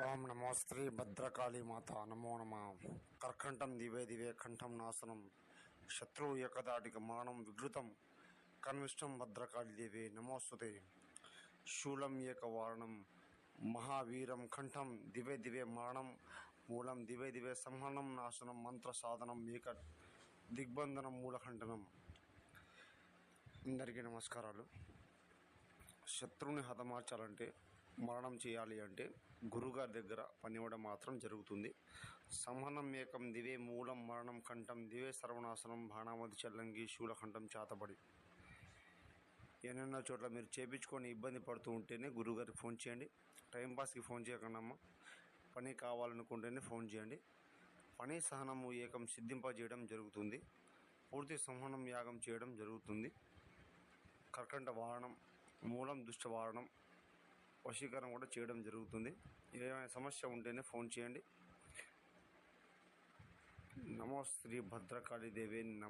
ఓం నమో శ్రీ భద్రకాళీ మాత నమో నమ. కర్కంఠం దివే దివే కంఠం నాశనం, శత్రువు ఏకదాటికి మరణం విఘృతం, కన్విష్టం భద్రకాళీ దేవే నమోస్తుతే. శూలం ఏకవారణం మహావీరం కంఠం దివే దివే మరణం, మూలం దివే దివే సంహరణం నాశనం, మంత్ర సాధనం ఏక దిగ్బంధనం మూలఖండనం. అందరికీ నమస్కారాలు. శత్రువుని హతమార్చాలంటే, మరణం చేయాలి అంటే గురుగారి దగ్గర పనివ్వడం మాత్రం జరుగుతుంది. సంహనం ఏకం దివే మూలం మరణం కంఠం దివే సర్వనాశనం, బాణామతి చల్లంగి శూలకంఠం చాతబడి. ఎన్నెన్నో చోట్ల మీరు చేపించుకొని ఇబ్బంది పడుతూ ఉంటేనే గురుగారికి ఫోన్ చేయండి. టైంపాస్కి ఫోన్ చేయకుండా పని కావాలనుకుంటేనే ఫోన్ చేయండి. పని సహనము ఏకం సిద్ధింపజేయడం జరుగుతుంది. పూర్తి సంహనం యాగం చేయడం జరుగుతుంది. కర్కంఠ వారణం, మూలం దుష్ట వారణం, వశీకరణం కూడా చేయడం జరుగుతుంది. ఏమైనా సమస్య ఉంటేనే ఫోన్ చేయండి. నమో శ్రీ భద్రకాళీ దేవే నమః.